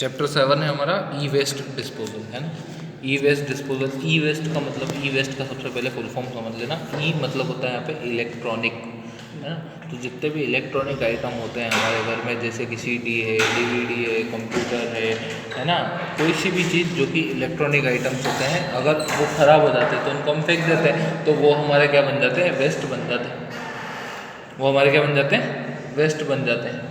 Chapter 7 है हमारा ई waste disposal, है ना। ई वेस्ट डिस्पोजल, ई वेस्ट का मतलब, ई वेस्ट का सबसे पहले फुल फॉर्म समझ लेना। ई मतलब होता है यहाँ पे इलेक्ट्रॉनिक, है ना। तो जितने भी इलेक्ट्रॉनिक आइटम होते हैं हमारे घर में, जैसे कि सीडी है, डीवीडी है, कंप्यूटर है ना, कोई सी भी चीज़ जो कि इलेक्ट्रॉनिक आइटम्स होते हैं, अगर वो ख़राब हो जाते हैं तो उनको हम फेंक देते हैं, तो वो हमारे क्या बन जाते हैं, वेस्ट बन जाते हैं। वो हमारे क्या बन जाते हैं, वेस्ट बन जाते हैं।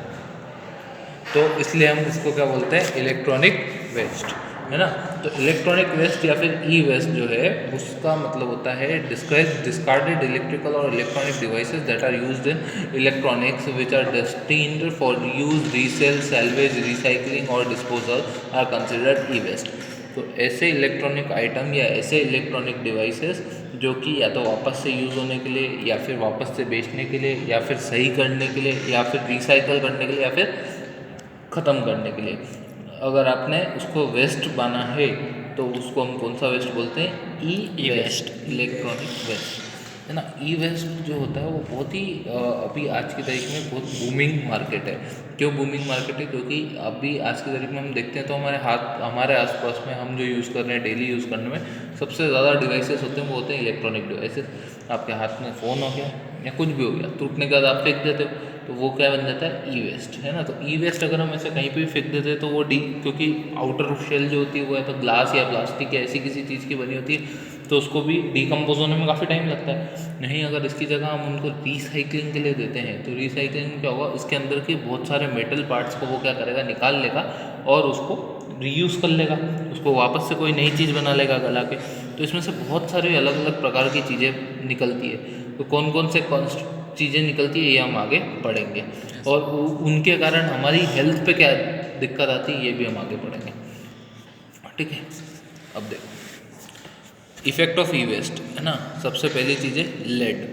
तो इसलिए हम उसको क्या बोलते हैं, इलेक्ट्रॉनिक वेस्ट, है ना। तो इलेक्ट्रॉनिक वेस्ट या फिर ई वेस्ट जो है, उसका मतलब होता है डिस्कार्डेड इलेक्ट्रिकल और electronic devices that are used in electronics which are destined for use, resale, salvage, recycling और disposal are considered e waste. तो ऐसे इलेक्ट्रॉनिक आइटम या ऐसे इलेक्ट्रॉनिक डिवाइसेस जो कि या तो वापस से यूज़ होने के लिए, या फिर वापस से बेचने के लिए, या फिर सही करने के लिए, या फिर रिसाइकल करने के लिए, या फिर ख़त्म करने के लिए, अगर आपने उसको वेस्ट बना है तो उसको हम कौन सा वेस्ट बोलते हैं, ई वेस्ट, इलेक्ट्रॉनिक वेस्ट, है ना। ई वेस्ट जो होता है वो बहुत ही अभी आज की तारीख में बहुत बूमिंग मार्केट है। क्यों बूमिंग मार्केट है, क्योंकि अभी आज की तारीख में हम देखते हैं तो हमारे आसपास में हम जो यूज़ कर रहे हैं डेली यूज़ करने में, सबसे ज़्यादा डिवाइसेस होते हैं वो होते हैं इलेक्ट्रॉनिक डिवाइसेस। आपके हाथ में फ़ोन हो गया या कुछ भी हो गया, टूटने के बाद आप फेंक देते हो, तो वो क्या बन जाता है, ई वेस्ट, है ना। तो ई वेस्ट अगर हम ऐसे कहीं पे भी फेंक देते हैं तो वो क्योंकि आउटर शेल जो होती है वो है तो ग्लास या प्लास्टिक या ऐसी किसी चीज़ की बनी होती है, तो उसको भी डिकम्पोज होने में काफ़ी टाइम लगता है। नहीं, अगर इसकी जगह हम उनको रिसाइकलिंग के लिए देते हैं तो रिसाइकलिंग में क्या होगा, इसके अंदर के बहुत सारे मेटल पार्ट्स को वो क्या करेगा, निकाल लेगा और उसको रीयूज़ कर लेगा, उसको वापस से कोई नई चीज़ बना लेगा गला के। तो इसमें से बहुत सारे अलग अलग प्रकार की चीज़ें निकलती है। तो कौन कौन से चीज़ें निकलती है ये हम आगे पढ़ेंगे, और उनके कारण हमारी हेल्थ पे क्या दिक्कत आती है ये भी हम आगे पढ़ेंगे, ठीक है। अब देखो इफेक्ट ऑफ ई वेस्ट, है ना। सबसे पहली चीज़ है लेड,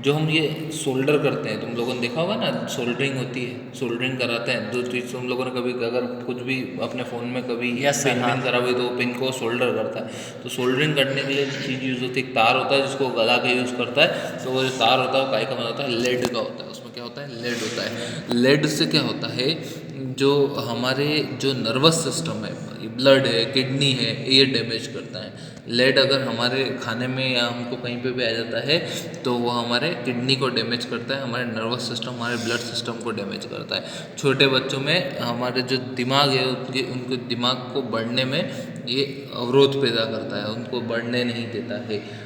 जो हम ये सोल्डर करते हैं, तुम लोगों ने देखा होगा ना, सोल्डरिंग होती है, सोल्डरिंग कराते हैं। दो चीज़ तुम लोगों ने कभी अगर कुछ भी अपने फ़ोन में कभी पिन विन करा हुई तो पिन को सोल्डर करता है। तो सोल्डरिंग करने के लिए चीज़ यूज़ होती है, एक तार होता है जिसको गला के यूज़ करता है। तो वो जो तार होता है वो काय का बना होता है, लेड का होता है। उसमें क्या होता है, लेड होता है। लेड से क्या होता है, जो हमारे जो नर्वस सिस्टम है, ब्लड है, किडनी है, ये डैमेज करता है। लेड अगर हमारे खाने में या हमको कहीं पे भी आ जाता है तो वो हमारे किडनी को डैमेज करता है, हमारे नर्वस सिस्टम, हमारे ब्लड सिस्टम को डैमेज करता है। छोटे बच्चों में हमारे जो दिमाग है उनके दिमाग को बढ़ने में ये अवरोध पैदा करता है, उनको बढ़ने नहीं देता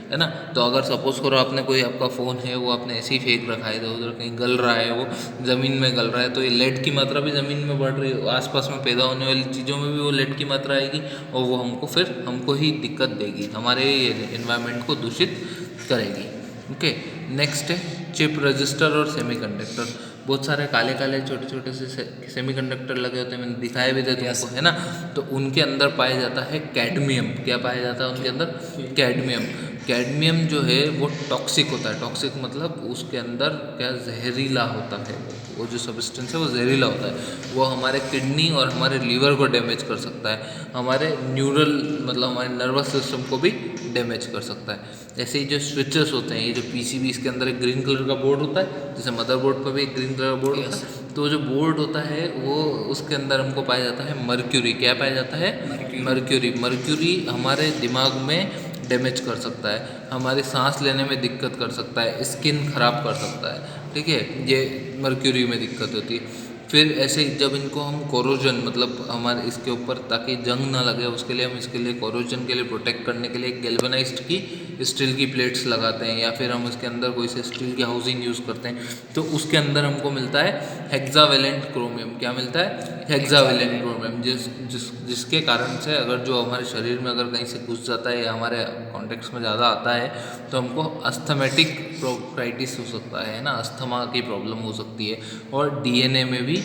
है ना। तो अगर सपोज करो आपने कोई आपका फ़ोन है वो आपने ऐसे ही फेंक रखा है, इधर उधर कहीं गल रहा है, वो ज़मीन में गल रहा है, तो ये लेड की मात्रा भी ज़मीन में बढ़ रही है, आसपास में पैदा होने वाली चीज़ों में भी वो लेड की मात्रा आएगी और वो हमको ही दिक्कत देगी, हमारे एनवायरनमेंट को दूषित करेगी। ओके, नेक्स्ट है चिप, रजिस्टर और सेमीकंडक्टर। बहुत सारे काले काले छोटे छोटे से सेमीकंडक्टर लगे होते हैं, मैंने दिखाए भी थे तुमको, है ना। तो उनके अंदर पाया जाता है कैडमियम। क्या पाया जाता है उनके अंदर, कैडमियम। कैडमियम जो है वो टॉक्सिक होता है। टॉक्सिक मतलब उसके अंदर क्या, जहरीला होता है। वो जो सब्सटेंस है वो जहरीला होता है, वो हमारे किडनी और हमारे लीवर को डैमेज कर सकता है, हमारे न्यूरल मतलब हमारे नर्वस सिस्टम को भी डैमेज कर सकता है। ऐसे ही जो स्विचेस होते हैं, ये जो पीसीबी, इसके अंदर एक ग्रीन कलर का बोर्ड होता है, जैसे मदरबोर्ड पर भी एक ग्रीन कलर का बोर्ड होता है। तो जो बोर्ड होता है वो उसके अंदर हमको पाया जाता है मर्क्यूरी। क्या पाया जाता है, मर्क्यूरी। मर्क्यूरी हमारे दिमाग में डैमेज कर सकता है, हमारी सांस लेने में दिक्कत कर सकता है, स्किन खराब कर सकता है, ठीक है। ये मर्क्यूरी में दिक्कत होती है। फिर ऐसे ही जब इनको हम कोरोजन मतलब हमारे इसके ऊपर ताकि जंग ना लगे उसके लिए हम इसके लिए कोरोजन के लिए प्रोटेक्ट करने के लिए गैल्वेनाइज्ड की स्टील की प्लेट्स लगाते हैं, या फिर हम इसके अंदर कोई से स्टील की हाउसिंग यूज़ करते हैं, तो उसके अंदर हमको मिलता है हेक्सावेलेंट क्रोमियम। क्या मिलता है, हेक्सावेलेंट क्रोमियम, जिसके कारण से अगर जो हमारे शरीर में अगर कहीं से घुस जाता है या हमारे कॉन्टेक्ट्स में ज़्यादा आता है तो हमको अस्थमेटिक ब्रोंकाइटिस हो सकता है ना, अस्थमा की प्रॉब्लम हो सकती है, और डीएनए में भी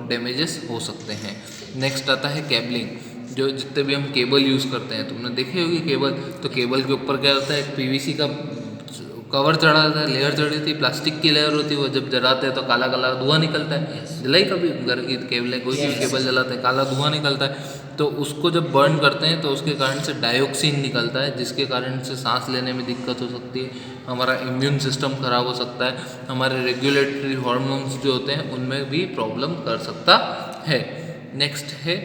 डैमेजेस हो सकते हैं। नेक्स्ट आता है केबलिंग। जो जितने भी हम केबल यूज़ करते हैं, तुमने देखे होगी केबल, तो केबल के ऊपर क्या होता है, एक पीवीसी का कवर चढ़ा होता है, लेयर चढ़ी होती है, प्लास्टिक की लेयर होती है, वो जब जलाते हैं तो काला काला धुआं निकलता है। जलाई कभी घर की केबलें, कोई भी केबल जलाते हैं काला धुआं निकलता है। तो उसको जब बर्न करते हैं तो उसके कारण से डायोक्सिन निकलता है, जिसके कारण से सांस लेने में दिक्कत हो सकती है, हमारा इम्यून सिस्टम खराब हो सकता है, हमारे रेगुलेटरी हार्मोन्स जो होते हैं उनमें भी प्रॉब्लम कर सकता है। नेक्स्ट है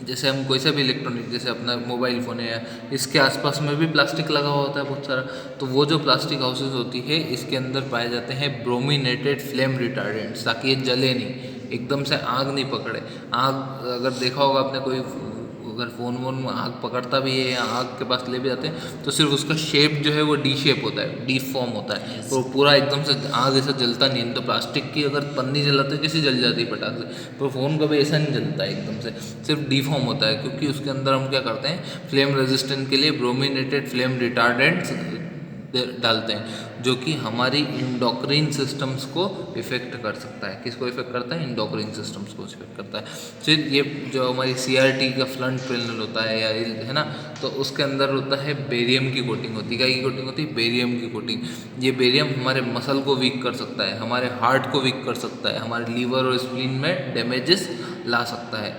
जैसे हम कोई सा भी इलेक्ट्रॉनिक, जैसे अपना मोबाइल फ़ोन है, इसके आसपास में भी प्लास्टिक लगा हुआ होता है बहुत सारा। तो वो जो प्लास्टिक हाउसेस होती है, इसके अंदर पाए जाते हैं ब्रोमिनेटेड फ्लेम रिटार्डेंट्स, ताकि ये जले नहीं, एकदम से आग नहीं पकड़े। आग अगर देखा होगा आपने, कोई अगर फ़ोन वोन में आग पकड़ता भी है या आग के पास ले भी जाते हैं, तो सिर्फ उसका शेप जो है वो डी शेप होता है, डी फॉर्म होता है, तो पूरा एकदम से आग ऐसा जलता नहीं। तो प्लास्टिक की अगर पन्नी जलाते कैसे जल जाती है फटाक से, पर फ़ोन का भी ऐसा नहीं जलता है एकदम से, सिर्फ डी फॉर्म होता है, क्योंकि उसके अंदर हम क्या करते हैं, फ्लेम रेजिस्टेंट के लिए ब्रोमिनेटेड फ्लेम रिटार्डेंट्स डालते हैं, जो कि हमारी इंडोक्रीन सिस्टम्स को इफ़ेक्ट कर सकता है। किसको इफ़ेक्ट करता है? इंडोक्रीन सिस्टम्स को इफ़ेक्ट करता है। फिर ये जो हमारी CRT का फ्रंट पैनल होता है, या है ना, तो उसके अंदर होता है बेरियम की कोटिंग होती है। क्या की कोटिंग होती है? बेरियम की कोटिंग। ये बेरियम हमारे मसल को वीक कर सकता है, हमारे हार्ट को वीक कर सकता है, हमारे लीवर और स्प्लीन में डैमेजेस ला सकता है।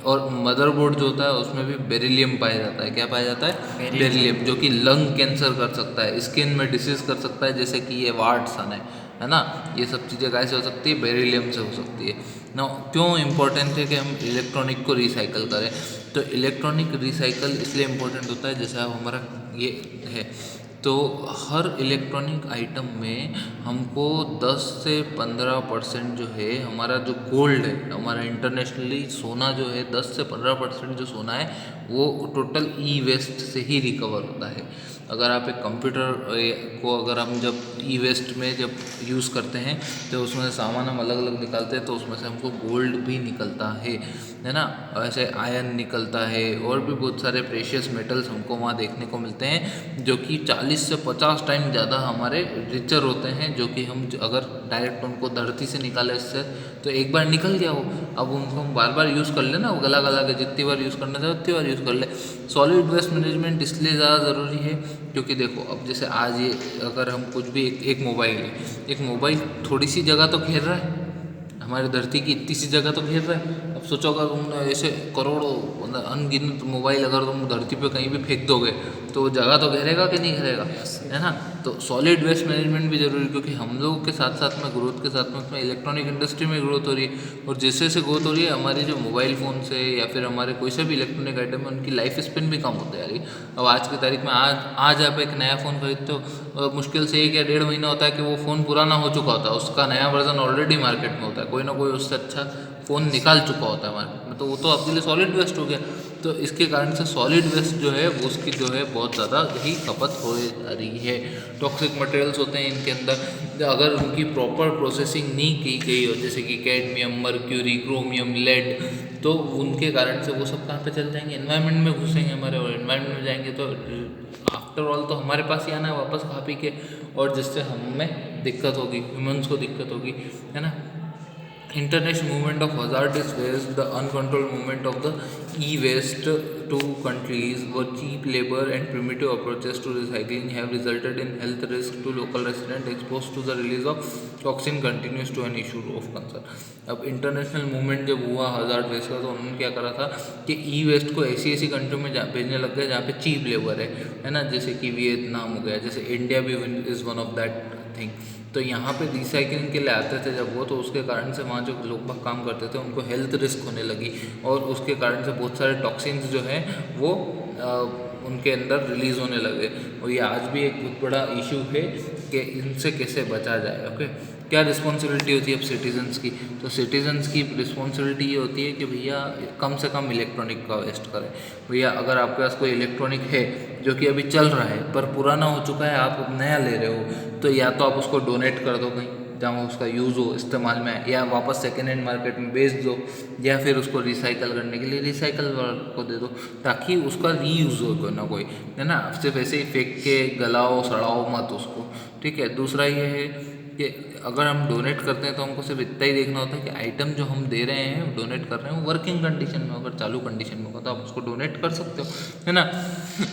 और मदरबोर्ड जो होता है उसमें भी बेरिलियम पाया जाता है। क्या पाया जाता है? बेरिलियम, जो कि लंग कैंसर कर सकता है, स्किन में डिसीज़ कर सकता है, जैसे कि ये वार्ट्स आना है ना, ये सब चीज़ें कैसे हो सकती है? बेरिलियम से हो सकती है ना। क्यों इम्पोर्टेंट है कि हम इलेक्ट्रॉनिक को रिसाइकल करें? तो इलेक्ट्रॉनिक रिसाइकल इसलिए इम्पोर्टेंट होता है, जैसे अब हमारा ये है, तो हर इलेक्ट्रॉनिक आइटम में हमको 10 से 15% जो है, हमारा जो गोल्ड है, हमारा इंटरनेशनली सोना जो है, 10 से 15% जो सोना है वो टोटल ई वेस्ट से ही रिकवर होता है। अगर आप एक कंप्यूटर को अगर हम जब ई वेस्ट में जब यूज़ करते हैं, तो उसमें से सामान हम अलग अलग निकालते हैं, तो उसमें से हमको गोल्ड भी निकलता है ना, ऐसे आयरन निकलता है, और भी बहुत सारे प्रेशियस मेटल्स हमको वहाँ देखने को मिलते हैं, जो कि 40 से 50 टाइम ज़्यादा हमारे रिचर होते हैं, जो कि हम अगर डायरेक्ट उनको धरती से निकाले इससे, तो एक बार निकल गया वो, अब उनको हम बार बार यूज़ कर ले ना, वो गला गला के जितनी बार यूज़ करना चाहे उतनी बार यूज़ कर ले। सॉलिड वेस्ट मैनेजमेंट इसलिए ज़्यादा ज़रूरी है, क्योंकि देखो अब जैसे आज ये अगर हम कुछ भी एक मोबाइल है, एक मोबाइल थोड़ी सी जगह तो घेर रहा है, हमारी धरती की इतनी सी जगह तो घेर रहा है। अब सोचो अगर तुम ऐसे करोड़ों अनगिनत मोबाइल अगर तुम धरती पे कहीं भी फेंक दोगे, तो वो जगह तो घेरेगा कि नहीं घेरेगा, है ना। तो सॉलिड वेस्ट मैनेजमेंट भी जरूरी है, क्योंकि हम लोगों के साथ साथ में ग्रोथ के साथ में उसमें इलेक्ट्रॉनिक इंडस्ट्री में ग्रोथ हो रही है, और जैसे जैसे ग्रोथ हो रही है, हमारी जो मोबाइल फ़ोन से या फिर हमारे कोई से भी इलेक्ट्रॉनिक आइटम है, उनकी लाइफ स्पेन भी कम होती जा रही है। अब आज की तारीख में आज आप एक नया फ़ोन खरीदते हो, मुश्किल से 1 या 1.5 महीना होता है कि वो फ़ोन पुराना हो चुका होता है, उसका नया वर्जन ऑलरेडी मार्केट में होता है, कोई ना कोई उससे अच्छा फ़ोन निकाल चुका होता है मार्केट में, तो वो तो आपके लिए सॉलिड वेस्ट हो गया। तो इसके कारण से सॉलिड वेस्ट जो है वो उसकी जो है बहुत ज़्यादा ही खपत हो रही है। टॉक्सिक मटेरियल्स होते हैं इनके अंदर, अगर उनकी प्रॉपर प्रोसेसिंग नहीं की गई हो, जैसे कि कैडमियम, मर्क्यूरी, क्रोमियम, लेड, तो उनके कारण से वो सब कहाँ पे चल जाएंगे? एनवायरनमेंट में घुसेंगे हमारे, और एनवायरनमेंट में जाएंगे तो आफ्टर ऑल तो हमारे पास ही आना है वापस खा पी के, और जिससे हमें दिक्कत होगी, ह्यूमन्स को दिक्कत होगी, है ना। International movement of hazardous waste, the uncontrolled movement of the e-waste to countries, where cheap labor and primitive approaches to recycling have resulted in health risk to local residents exposed to the release of toxin continues to an issue of concern. अब international movement जब हुआ hazard waste का, तो उन्होंने क्या करा था कि ई वेस्ट को ऐसी ऐसी कंट्री में भेजने लग गए जहाँ पे चीप लेबर है ना, जैसे कि वियतनाम हो गया, जैसे इंडिया भी is one of that thing. तो यहाँ पे रिसाइकलिंग के लिए आते थे जब वो, तो उसके कारण से वहाँ जो लोग बाग काम करते थे उनको हेल्थ रिस्क होने लगी, और उसके कारण से बहुत सारे टॉक्सिन्स जो हैं वो उनके अंदर रिलीज़ होने लगे। और ये आज भी एक बहुत बड़ा इशू है कि इनसे कैसे बचा जाए। ओके, क्या रिस्पॉन्सिबिलिटी होती है अब सिटीजन्स की? तो सिटीजन्स की रिस्पॉन्सिबिलिटी ये होती है कि भैया कम से कम इलेक्ट्रॉनिक का वेस्ट करें। भैया अगर आपके पास कोई इलेक्ट्रॉनिक है जो कि अभी चल रहा है पर पुराना हो चुका है, आप नया ले रहे हो, तो या तो आप उसको डोनेट कर दो कहीं जहाँ उसका यूज़ हो इस्तेमाल में, या वापस सेकेंड हैंड मार्केट में बेच दो, या फिर उसको रिसाइकल करने के लिए रिसाइकल को दे दो, ताकि उसका रीयूज़ हो कोई ना कोई, है ना। सिर्फ ऐसे ही फेंक के गलाओ सड़ाओ मत उसको, ठीक है। दूसरा ये है कि अगर हम डोनेट करते हैं तो हमको सिर्फ इतना ही देखना होता है कि आइटम जो हम दे रहे हैं, डोनेट कर रहे हैं, वर्किंग कंडीशन में, अगर चालू कंडीशन में होगा तो आप उसको डोनेट कर सकते हो, है ना।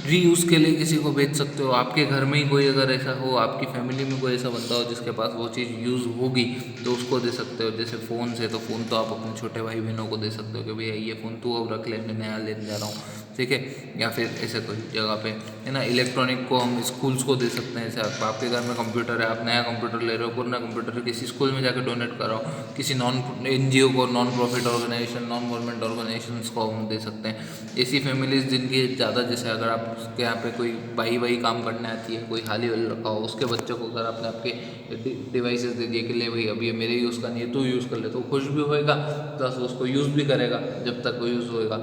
रीयूज़ के लिए किसी को बेच सकते हो, आपके घर में ही कोई अगर ऐसा हो, आपकी फैमिली में कोई ऐसा बंदा हो जिसके पास वो चीज़ यूज़ होगी, तो उसको दे सकते हो। जैसे फ़ोन से, तो फ़ोन तो आप अपने छोटे भाई बहनों को दे सकते हो कि भैया ये फ़ोन तू अब रख ले, मैं नया लेने जा रहा हूँ, ठीक है। या फिर ऐसे कोई जगह पे, है ना। इलेक्ट्रॉनिक को हम स्कूल्स को दे सकते हैं, जैसे आपके घर में कंप्यूटर है, आप नया कंप्यूटर ले रहे हो, पुराना कंप्यूटर किसी स्कूल में जाकर डोनेट कराओ, किसी नॉन NGO को, non profit organisation, non government organisations को हम दे सकते हैं। ऐसी फैमिलीज जिनकी ज़्यादा, जैसे अगर आपके यहाँ पे कोई भाई काम करने आती है, कोई हाली वाली रखा हो, उसके बच्चों को अगर आपने आपके डिवाइसेस दे दिए कि ले भाई अभी मेरे यूज़ का नहीं है, तू यूज़ कर ले, तो खुश भी होएगा प्लस उसको यूज़ भी करेगा जब तक वो यूज़ होएगा,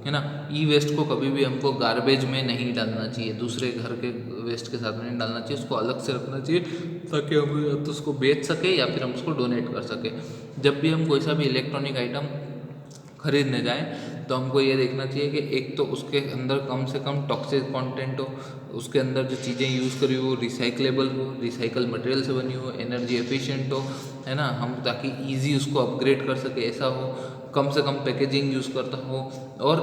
है ना। ई वेस्ट को कभी भी हमको गार्बेज में नहीं डालना चाहिए, दूसरे घर के वेस्ट के साथ में नहीं डालना चाहिए, उसको अलग से रखना चाहिए ताकि हम तो उसको बेच सके या फिर हम उसको डोनेट कर सके। जब भी हम कोई सा भी इलेक्ट्रॉनिक आइटम खरीदने जाएं तो हमको ये देखना चाहिए कि एक तो उसके अंदर कम से कम टॉक्सिक कंटेंट हो, उसके अंदर जो चीज़ें यूज़ करी हो रिसाइकलेबल हो, रिसाइकल मटेरियल से बनी हो, एनर्जी एफिशिएंट हो, है ना, हम ताकि इजी उसको अपग्रेड कर सके ऐसा हो, कम से कम पैकेजिंग यूज़ करता हो, और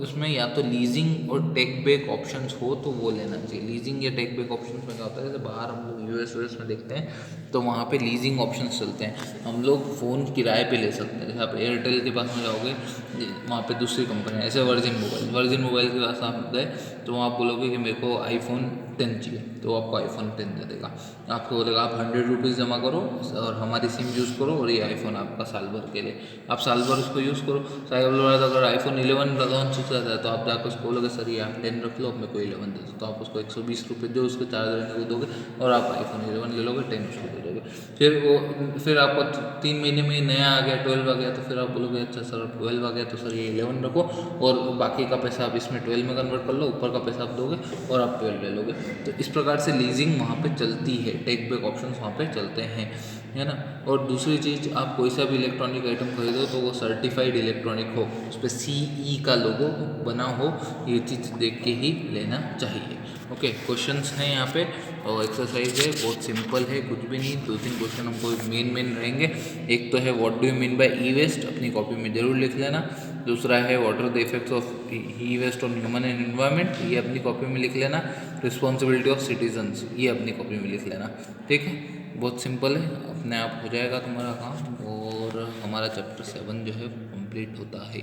उसमें या तो लीजिंग और टेक बैक ऑप्शंस हो तो वो लेना चाहिए। लीजिंग या टेक बैक ऑप्शंस में क्या होता है, जैसे बाहर हम लोग US में देखते हैं तो वहाँ पे लीजिंग ऑप्शंस चलते हैं, हम लोग फ़ोन किराए पे ले सकते हैं। जैसे आप एयरटेल के पास में जाओगे, वहाँ पे दूसरी कंपनी ऐसे वर्जिन मोबाइल के पास आप गए तो वहाँ आप बोलोगे कि मेरे को iPhone 10 चाहिए, तो आपको iPhone 10 दे देगा। आपको बोलेगा आप 100 रुपीज़ जमा करो और हमारी सिम यूज़ करो और ये iPhone आपका साल भर के लिए, आप साल भर उसको यूज़ करो। साल भर अगर iPhone 11 लॉन्च हो जाता है तो आप जाकर उसको बोलोगे सर ये आप 10 रख लो, मेरे को 11 दे दो, तो आप उसको 120 रुपये जो उसके चार्ज रहने को दोगे और आप iPhone 11 ले लोगे, 10 उसको दे दोगे। फिर आपको 3 महीने में नया आ गया, 12 आ गया, तो फिर आप बोलोगे अच्छा सर 12 आ गया तो सर ये 11 रखो और बाकी का पैसा आप इसमें 12 में कन्वर्ट कर लो, ऊपर का पैसा आप दोगे और आप 12 ले लोगे। तो इस प्रकार से लीजिंग वहाँ पे चलती है, टेक बैक ऑप्शंस वहाँ पे चलते हैं, है ना। और दूसरी चीज़, आप कोई सा भी इलेक्ट्रॉनिक आइटम खरीदो तो वो सर्टिफाइड इलेक्ट्रॉनिक हो, उस पर CE का लोगो बना हो, ये चीज़ देख के ही लेना चाहिए। ओके, क्वेश्चंस हैं यहाँ पे और एक्सरसाइज है, बहुत सिंपल है, कुछ भी नहीं। 2-3 क्वेश्चन हमको मेन रहेंगे। एक तो है what do you mean by e waste, अपनी कॉपी में जरूर लिख लेना। दूसरा है what are the effects of e waste on human and environment, ये अपनी कॉपी में लिख लेना। रिस्पॉन्सिबिलिटी ऑफ सिटीजन्स, ये अपनी कॉपी में लिख लेना। ठीक है, बहुत सिंपल है, अपने आप हो जाएगा तुम्हारा काम और हमारा चैप्टर 7 जो है कंप्लीट होता है।